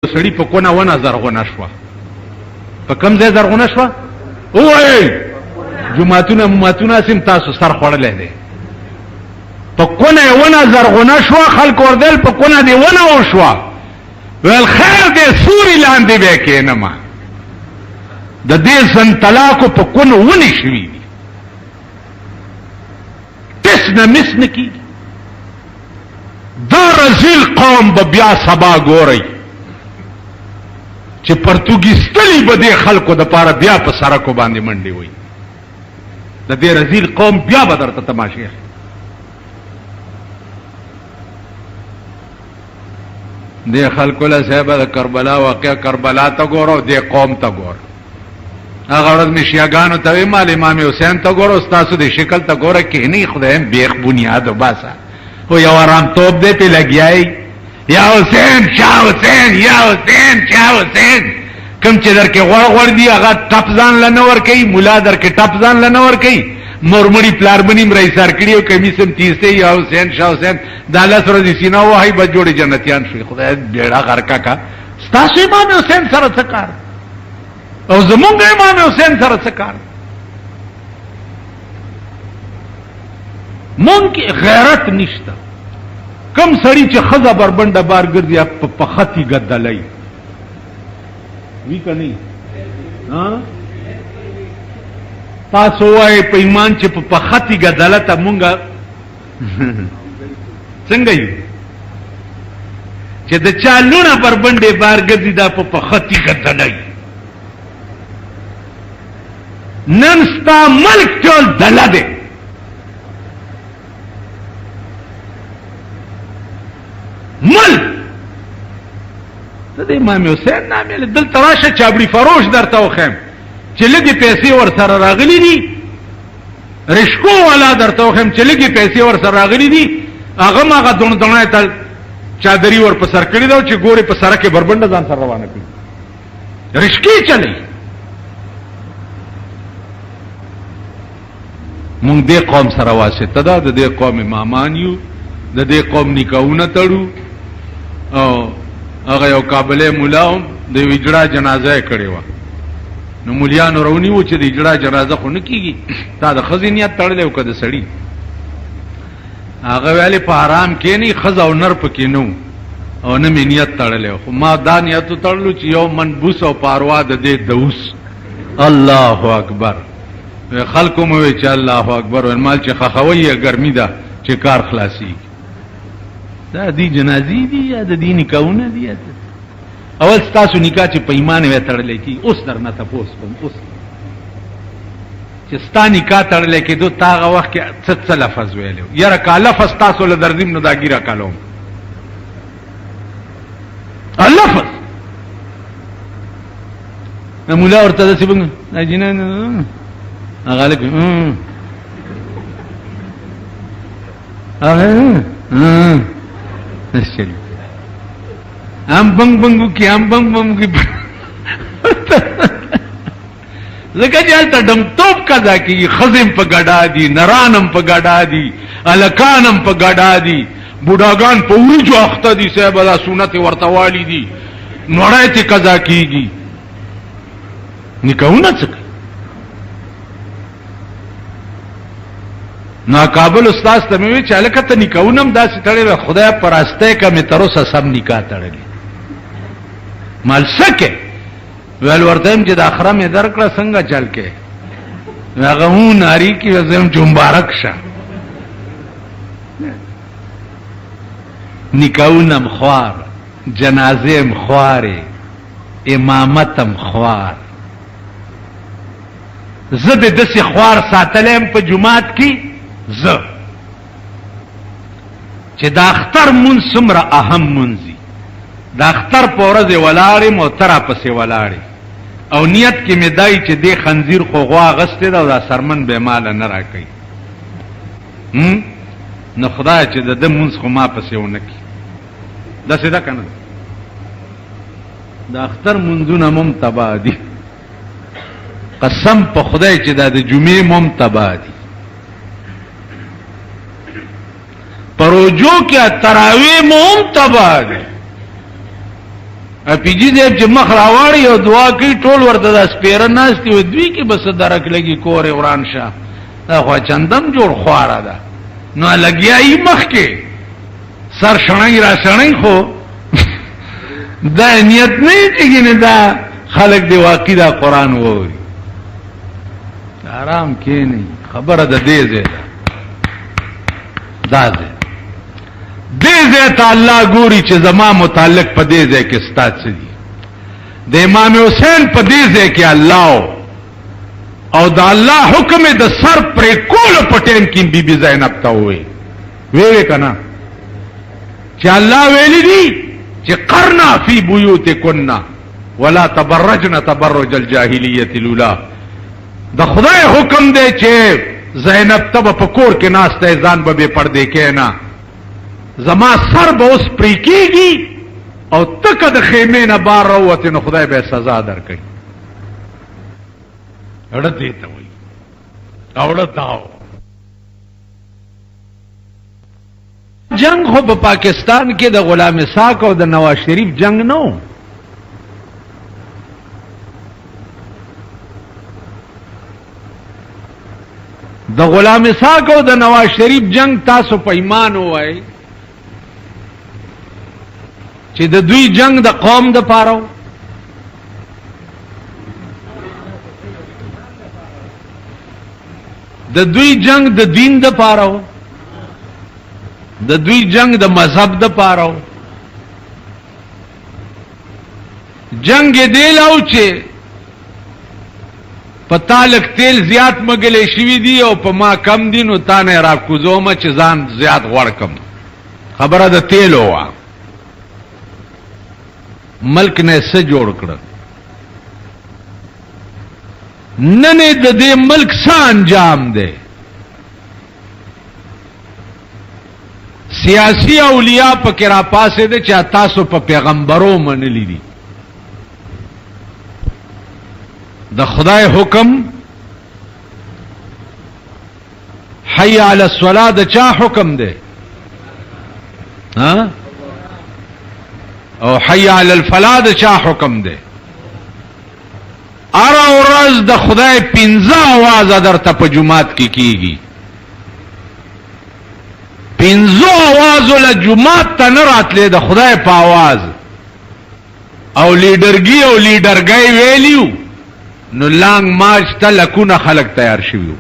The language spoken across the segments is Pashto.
سړی په کونه ونه زرغونه شوه. په کوم ځای زرغونه شوه؟ وای جمعتونه سم تاسو سر خوړلې دي. په کونه ونه زرغونه شوه، خلک وردل په کونه دی ونه وشوه. ویل خیر دې سوري لاندې به کېنما د دې سن طلاق په کونه ونی شوي دي. تس نه مس نه کی دا رزیل قوم به بیا سبا ګوري چې پرتګیستلی به دې خلکو د پاره بیا په سرکو باندې منډي وي. د دې رزیل قوم بیا به درته تماشې. دې خلکو له صاحب د کربلا واقع کربلا ته ګورو، دې قوم ته ګور. هغه ورځ مې شیعاګانو ته ویل مال امام حسین ته ګورو، تاسو د شکل ته ګوره کې نه خدای بیخ بنیاد وباسه او یو آرام توپ دې په لګیای یا حسین شاه حسین یا حسین شاه حسین کم چې درکې غوړ دی هغه ټپزان لنور کوي، مولا درکې ټپزان لنور کوي، مرمړی پلار بنیم رئیس سر کړي او کمیسم تیسته یا حسین شاه حسین د الله سره دي سینا وای به جوړي جنتیان شي. خدای بیړه غرقا کا تاسو امام حسین سره څه کار او زمونږ امام حسین سره څه کار؟ مونږ کې غیرت نشته. کم سړی چې خزه بربنده بار ګرځي په خطي ګدلای وی کني ها تاسو وای په ایمان چې په خطي ګدلته مونږه څنګه یو چې د چالونه بربنده بار ګرځي دا په خطي ګدلای. نن ستا ملک ټول دله دی. ملک د امام حسین نامې دلته راشه چابړي فروش درته وخیم چې لږې پیسې ور سره راغلي دي، رشکو والا درته وخیم چې لږې پیسې ور سره راغلي دي، هغه هم هغه دونه تل چادري ور په سر کړي ده چې ګورې په سره کې بربنډه ځان سره روانه کړي، رشکې چلی. مونږ دې قوم سره واسطه ده، د دې قوم امامان یو، د دې قوم نکاحونه تړو. او هغه یو کابلې مولا هم د اجړه جنازه کړې وه، نو مولیانو رونی و چې د اجړه جنازه خو نه کېږي، تا د ښځې نیت تړلی و که د سړي؟ هغه ویلې په حرام کې نه ښځه او نر پکې نه و او نه مې نیت تړلی و، خو ما دا نیتو تړلو چې یو منبوس او پاروا د دې دوس. الله اکبر. خلکو مو وی چې الله اکبر ولمال چې خخوي ګرمي ده چې کار خلاصي. دا دی جنازي دي یا د دې نکاحونه دي؟ اول تاسو نکاح چې په ایمان وې تړلې کی اوس درنه تاسو کوم اوس چې ستا نکاح تړلې کې دوه تاغه وخت کې څه لفظ ویلو یاره کا لفظ تاسو له درځم نو دا ګیره کالوم اللفظ مولا ورته څه بنګ اجنه هغه لکه نشل هم بنګ کی هم بنګ کی زکه جالته دم توپ کدا کی خزم په گډا دي، نرانم په گډا دي، الکانم په گډا دي، بوډاګان په ورجو اخته دي، صاحب الله سنت ورتوالی دي، نوړای ته قضا کیږي. نکاحونه څه نا کابل استاد ته مې چې الکته نکاحونم داسې تړلې خدای پراسته کا مې تر اوسه سم نکاح تړلې مال سکه ویل ورته چې د اخره مې درکړه څنګه چل کې هغه هو ناری کې وزم چې مبارک شه. نکاحونم خوار، جنازېم خوارې، امامتم خوار. زه د داسې خوار ساتلم په جماعت کې زه چې د اختر مونځ څومره اهم مونځي، د اختر په ورځ ولاړې او ترا پسې ولاړې او نیت کې مې دای چې دې خنزیر خو غوا اغستې ده او دا سرمن به مال نه راکوي، نو خدای چې د ده مونځ خو ما پسې ونه کړي. داسې ده که نه؟ د اختر مونځونه مم تباه دي، قسم په خدای چې دا د جمعې مم تباه دي. پروجو کیا تراوی مهم تباہ دے پیجی دیب چې مخ راواړي او دعا کوي ټول ورته د سپیره ناستي وي دوی کې بس درک لګي کور وران شه دا خو چندم جوړ خواره ده نو لګیایي مخ کې سر شړنګ را شړنګ خو دا نیت نه دی چې دا خلق دی واقعي دا قرآن ووري آرام کې نه خبره ده دې ځای دا ځای دې ځای ته الله ګوري چې زما متعلق په دې ځای کې ستا څه دي د امام حسین په دې ځای کې الله او د الله حکم د سر پر کول په ټیم کې بیبي زینب ته وې وې کنه چې الله ویلي دي چې قرنا فی بیوتکنا ولا تبرجن تبرج الجاهلیت الاولى د خدای حکم دی چې زینب ته په کور کې ناشته ځان به پردې کې نه زما سر به اوس پرې کېږي او تکه د خیمې نه بار راووتې نو خدای به سزا درکړي اړه دې ته وایي اړه داو جنگ خو په پاکستان کې د غلام اسحاق او د نواز شریف جنگ نه و د غلام اسحاق او د نواز شریف جنگ تاسو په ایمان وای چې د دوی جنگ د قوم د پاره د دوی جنگ د دین د پاره د دوی جنگ د مذهب د پاره جنگ دی لاو چې پتالک تیل زیات مګلې شوی دی او په ما کم دي نو تا نه را کوزوم چې ځان زیات غړکم خبره د تیل وا ملک نه څه جوړ کړ نن د دې ملک څه انجام دی سیاسی اولیاء په کرا پاسه دي چې تاسو په پیغمبرو منلی دي د خدای حکم حی علی الصلاة د چا حکم دی ها او حی علی الفلاح د چا حکم دی اره ورځ د خدای 15 आवाज درته په جمعات کې کیږي 15 आवाज له جمعات ته نه راتلې د خدای په आवाज او لیډرګي او لیډرګي ویلیو نو لانګ مارچ ته لکونه خلق تیار شویو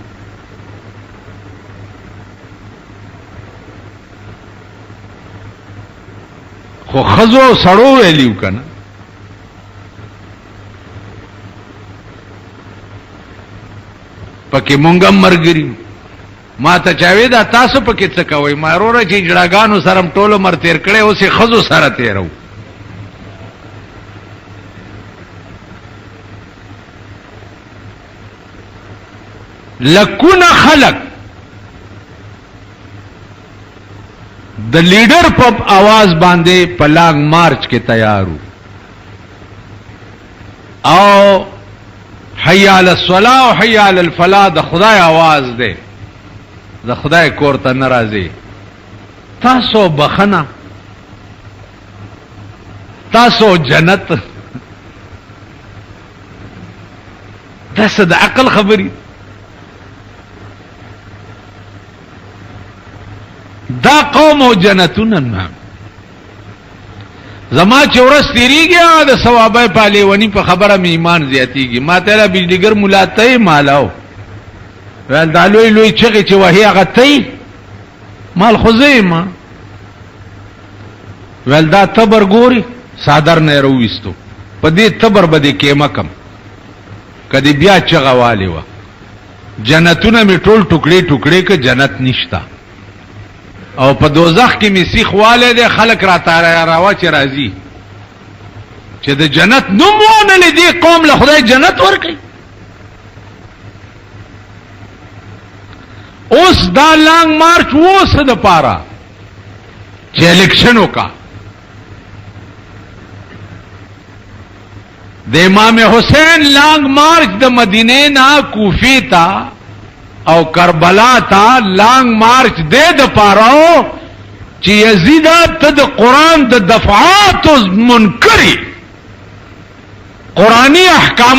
خو خزو سړو ویلیو کنه پکې مونږه مرګري ما ته چاوي دا تاسو پکې څه کوي ما وروره چې جړاګانو سره ټولو مر تیر کړي او سي خزو سره تیرو لکونه خلق د لیډر په आवाज باندې پلانګ مارچ کې تیارو او حی علی الصلاة او حی علی الفلاح د خدای आवाज دی د خدای کور ته ناراضي تاسو بخنه تاسو جنت تاسو د عقل خبري دا قوم او جنتون نه زما چورس تیریږي د ثوابه پالیونی په خبره می ایمان زیاتیږي ما ته لا بجلیګر مولاته مالاو ول دالوی لوی چغه چې وهي غتی مال خزیمه ول دا تبر ګوري صادر نه رويستو په دې تبر بده کېما کم کدی بیا چغه والی و جنتونه می ټول ټوکړي ټوکړي ک جنت نشتا او په دوزخ کې می سیخ والے دي خلق را تاره راوا چې راضي چې د جنت نومونه لدی قوم له خدای جنت ورکي اوس دا لانګ مارچ ووس د پاره چې الیکشن وکا د امام حسین لانګ مارچ د مدینه نه کوفی تا او کربلا تا لانگ مارچ دے د پاراو چې یزید ته د قران د دفعات منکری قرآنی احکام